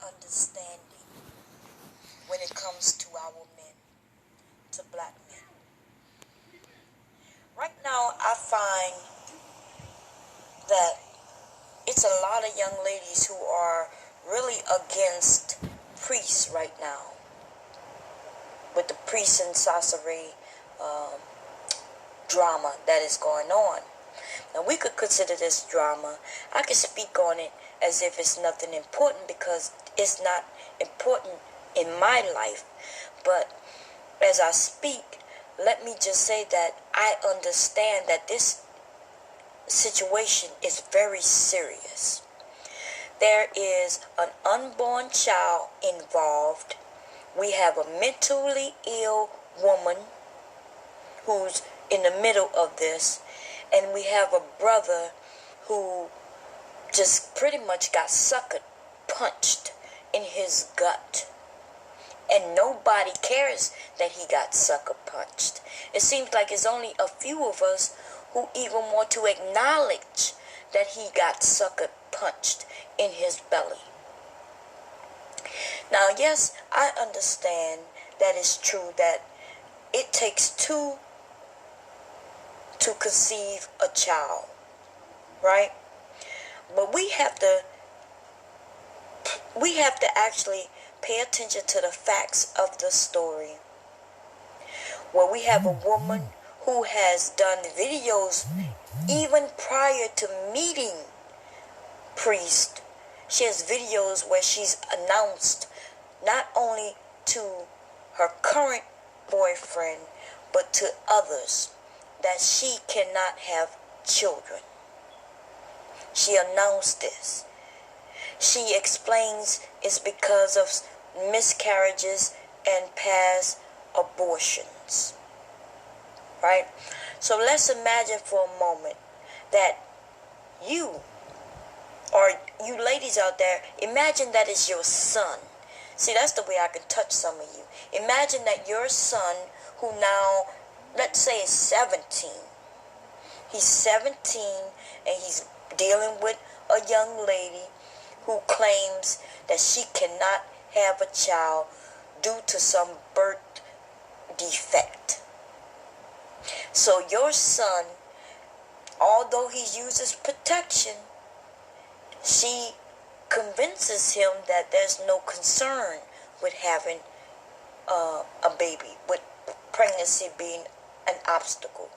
understanding when it comes to our men, to black men. Right now, I find that it's a lot of young ladies who are really against priests right now, with the priest and sorcery drama that is going on. Now, we could consider this drama. I could speak on it as if it's nothing important, because it's not important in my life. But as I speak, let me just say that I understand that this situation is very serious. There is an unborn child involved. We have a mentally ill woman who's in the middle of this, and we have a brother who just pretty much got sucker punched in his gut, and nobody cares that he got sucker punched. It seems like it's only a few of us who even want to acknowledge that he got sucker punched in his belly. Now, yes, I understand that it's true that it takes two to conceive a child, right? But we have to actually pay attention to the facts of the story. Where we have a woman who has done videos even prior to meeting priest. She has videos where she's announced not only to her current boyfriend but to others that she cannot have children. She announced this. She explains it's because of miscarriages and past abortions. Right? So let's imagine for a moment that you, or you ladies out there, imagine that it's your son. See, that's the way I can touch some of you. Imagine that your son, who now, let's say, is 17. He's 17 and he's dealing with a young lady who claims that she cannot have a child due to some birth defect. So your son, although he uses protection, she convinces him that there's no concern with having a baby, with pregnancy being an obstacle.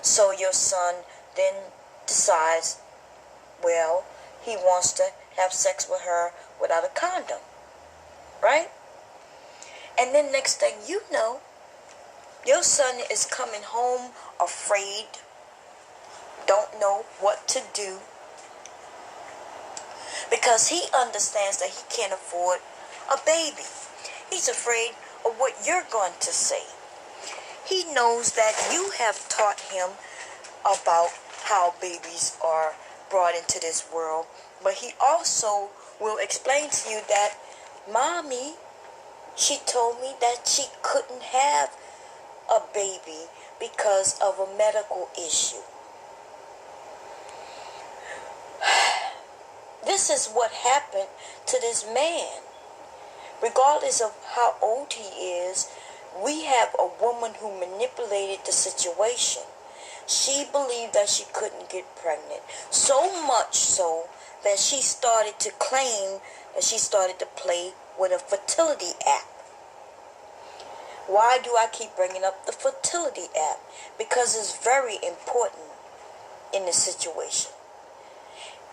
So your son then decides, well, he wants to have sex with her without a condom, right? And then next thing you know, your son is coming home afraid, don't know what to do, because he understands that he can't afford a baby. He's afraid of what you're going to say. He knows that you have taught him about how babies are brought into this world, but he also will explain to you that, Mommy, she told me that she couldn't have a baby because of a medical issue. This is what happened to this man. Regardless of how old he is, we have a woman who manipulated the situation. She believed that she couldn't get pregnant. So much so that she started to claim that she started to play with a fertility app. Why do I keep bringing up the fertility app? Because it's very important in the situation.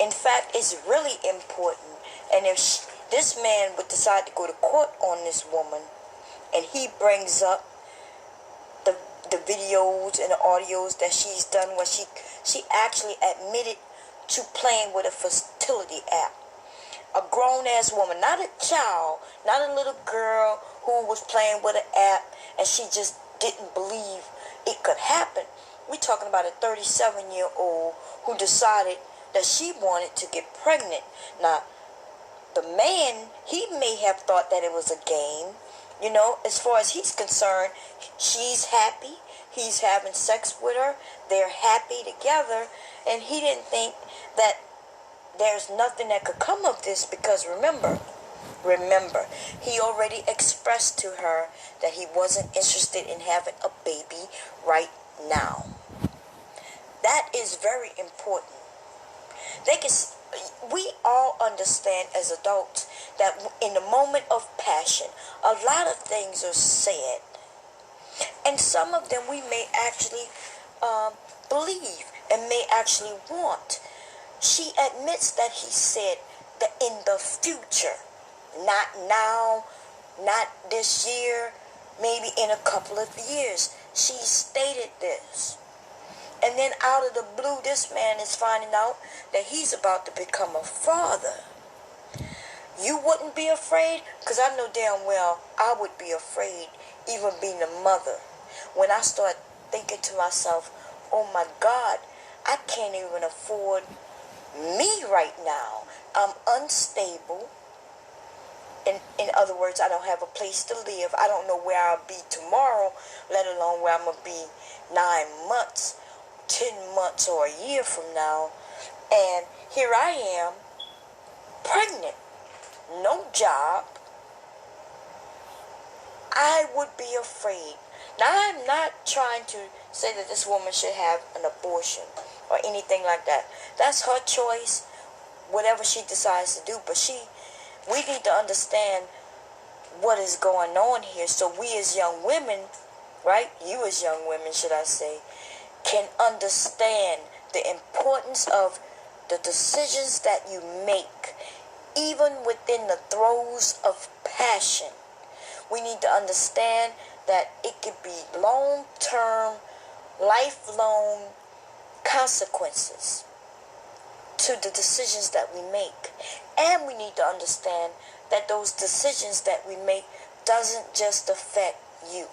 In fact, it's really important. And if this man would decide to go to court on this woman, and he brings up the videos and the audios that she's done where she actually admitted to playing with a fertility app. A grown-ass woman, not a child, not a little girl who was playing with an app and she just didn't believe it could happen. We're talking about a 37-year-old who decided that she wanted to get pregnant. Now, the man, he may have thought that it was a game. You know, as far as he's concerned, she's happy. He's having sex with her. They're happy together. And he didn't think that there's nothing that could come of this, because remember, Remember, he already expressed to her that he wasn't interested in having a baby right now. That is very important. We all understand as adults that in the moment of passion, a lot of things are said. And some of them we may actually believe and may actually want. She admits that he said that in the future, not now, not this year, maybe in a couple of years. She stated this. And then out of the blue, this man is finding out that he's about to become a father. You wouldn't be afraid? Because I know damn well I would be afraid, even being a mother. When I start thinking to myself, oh my God, I can't even afford me right now. I'm unstable. In other words, I don't have a place to live. I don't know where I'll be tomorrow, let alone where I'm going to be 9 months, 10 months, or a year from now. And here I am, pregnant, no job. I would be afraid. Now, I'm not trying to say that this woman should have an abortion or anything like that. That's her choice, whatever she decides to do. But we need to understand what is going on here. So we as young women, right? You as young women, should I say, can understand the importance of the decisions that you make, even within the throes of passion. We need to understand that it could be long-term, lifelong consequences to the decisions that we make. And we need to understand that those decisions that we make doesn't just affect you.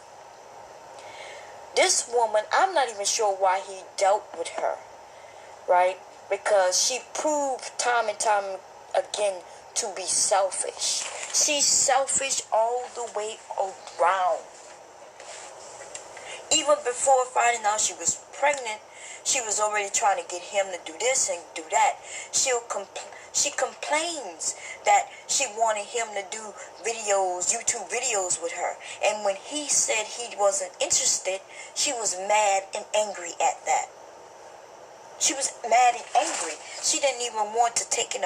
This woman, I'm not even sure why he dealt with her, right? Because she proved time and time again to be selfish. She's selfish all the way around. Even before finding out she was pregnant, she was already trying to get him to do this and do that. She complains that she wanted him to do videos, YouTube videos with her. And when he said he wasn't interested, she was mad and angry at that. She was mad and angry. She didn't even want to take a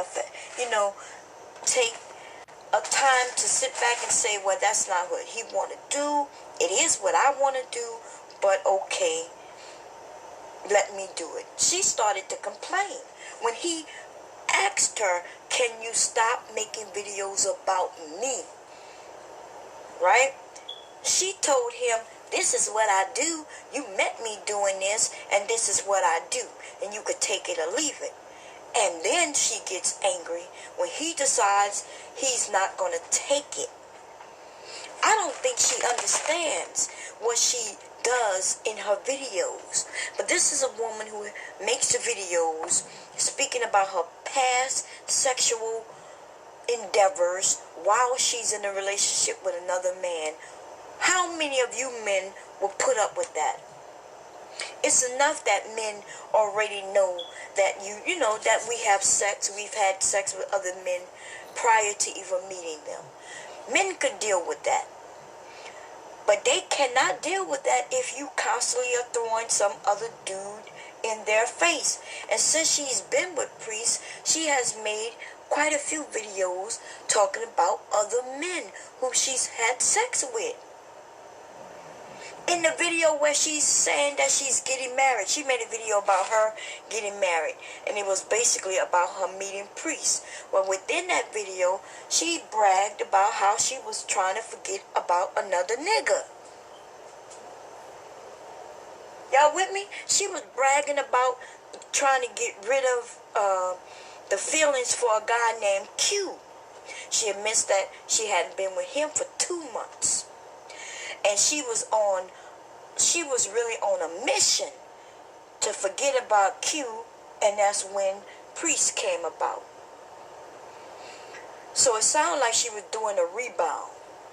time to sit back and say, well, that's not what he want to do. It is what I want to do, but okay, let me do it. She started to complain. When he asked her, can you stop making videos about me? Right? She told him, this is what I do. You met me doing this, and this is what I do. And you could take it or leave it. And then she gets angry when he decides he's not going to take it. I don't think she understands what she does in her videos. But this is a woman who makes the videos speaking about her past sexual endeavors while she's in a relationship with another man. How many of you men will put up with that? It's enough that men already know that that we have sex. We've had sex with other men prior to even meeting them. Men could deal with that. But they cannot deal with that if you constantly are throwing some other dude in their face. And since she's been with priests, she has made quite a few videos talking about other men who she's had sex with. In the video where she's saying that she's getting married, she made a video about her getting married. And it was basically about her meeting priests. Well, within that video, she bragged about how she was trying to forget about another nigga. Y'all with me? She was bragging about trying to get rid of the feelings for a guy named Q. She admits that she hadn't been with him for 2 months. And she was really on a mission to forget about Q, and that's when Priest came about. So it sounded like she was doing a rebound.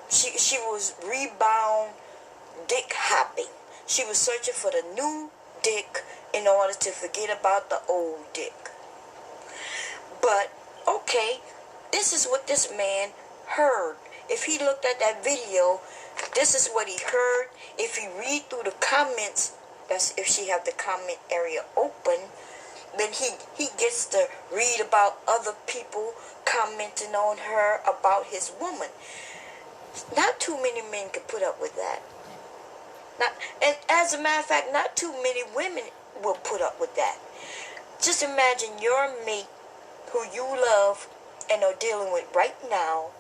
She was rebound dick hopping. She was searching for the new dick in order to forget about the old dick. But, okay, this is what this man heard. If he looked at that video, this is what he heard. If he read through the comments, that's if she have the comment area open, then he gets to read about other people commenting on her about his woman. Not too many men can put up with that. And as a matter of fact, not too many women will put up with that. Just imagine your mate who you love and are dealing with right now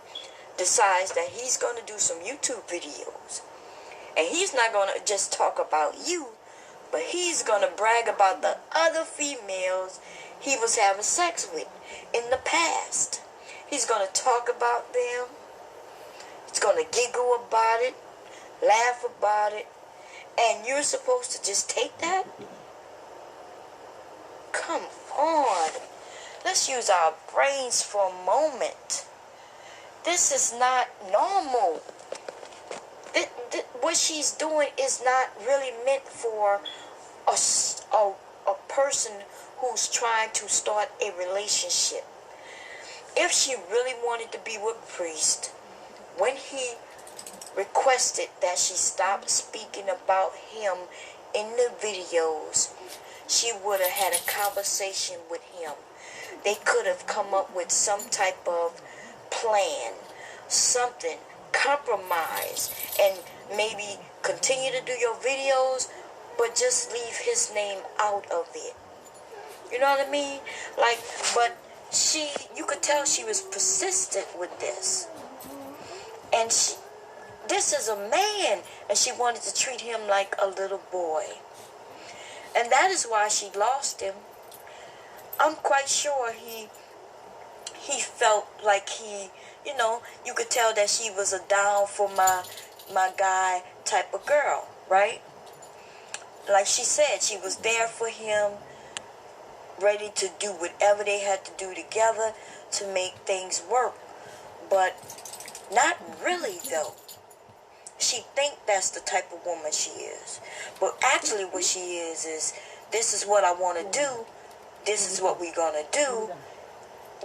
decides that he's going to do some YouTube videos. And he's not going to just talk about you, but he's going to brag about the other females he was having sex with in the past. He's going to talk about them. He's going to giggle about it, laugh about it. And you're supposed to just take that? Come on. Let's use our brains for a moment. This is not normal. What she's doing is not really meant for a person who's trying to start a relationship. If she really wanted to be with Priest, when he requested that she stop speaking about him in the videos, she would have had a conversation with him. They could have come up with some type of plan, something, compromise, and maybe continue to do your videos, but just leave his name out of it. You know what I mean? But you could tell she was persistent with this. And this is a man, and she wanted to treat him like a little boy. And that is why she lost him. I'm quite sure he felt like you could tell that she was a down for my guy type of girl, right? Like she said, she was there for him, ready to do whatever they had to do together to make things work. But not really, though. She think that's the type of woman she is. But actually what she is this is what I want to do. This is what we're going to do.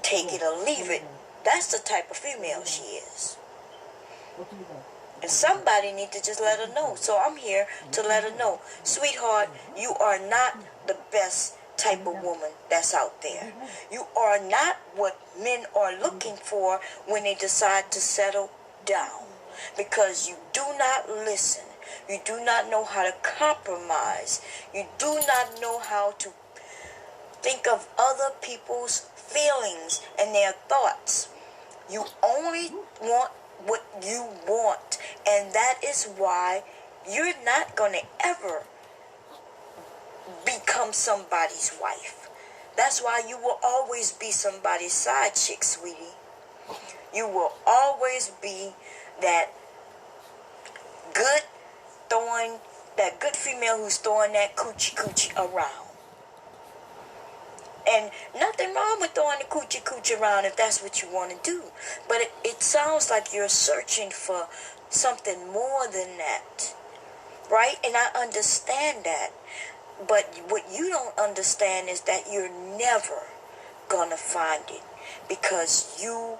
Take it or leave it. That's the type of female she is. And somebody need to just let her know. So I'm here to let her know. Sweetheart, you are not the best type of woman that's out there. You are not what men are looking for when they decide to settle down. Because you do not listen. You do not know how to compromise. You do not know how to think of other people's feelings and their thoughts. You only want what you want. And that is why you're not going to ever become somebody's wife. That's why you will always be somebody's side chick, sweetie. You will always be that good female who's throwing that coochie around. And nothing wrong with throwing the coochie around if that's what you want to do. But it sounds like you're searching for something more than that. Right? And I understand that. But what you don't understand is that you're never gonna find it. Because you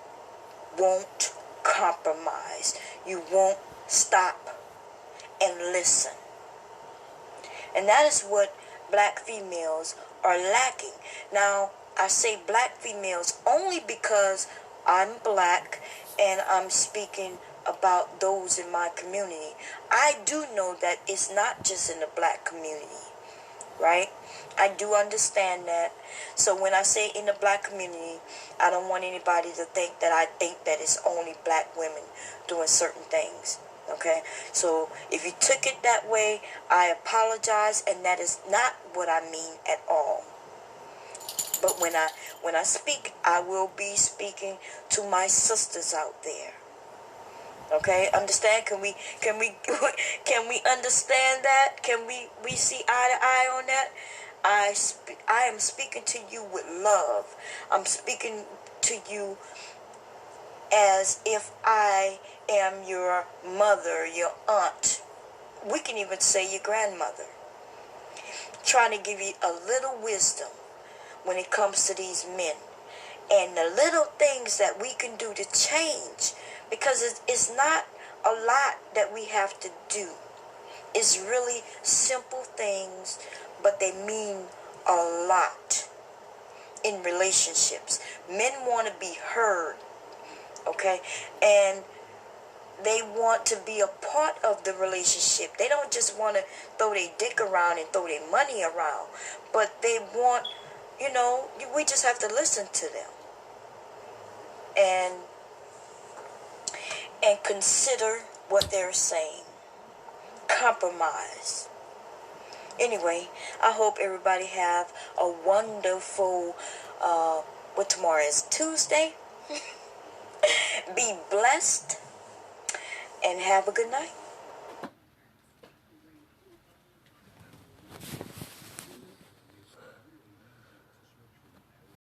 won't compromise. You won't stop and listen. And that is what black females are lacking. Now, I say black females only because I'm black and I'm speaking about those in my community. I do know that it's not just in the black community, right? I do understand that. So when I say in the black community, I don't want anybody to think that I think that it's only black women doing certain things. Okay, so if you took it that way, I apologize, and that is not what I mean at all. But when I speak, I will be speaking to my sisters out there. Okay, understand? Can we understand that? Can we see eye to eye on that? I am speaking to you with love. I'm speaking to you as if I am your mother, your aunt. We can even say your grandmother. Trying to give you a little wisdom when it comes to these men. And the little things that we can do to change Because it's not a lot that we have to do. It's really simple things, but they mean a lot in relationships. Men want to be heard, okay? And they want to be a part of the relationship. They don't just want to throw their dick around and throw their money around, but they want, we just have to listen to them and consider what they're saying. Compromise. Anyway, I hope everybody have a wonderful, what tomorrow is? Tuesday? Be blessed and have a good night.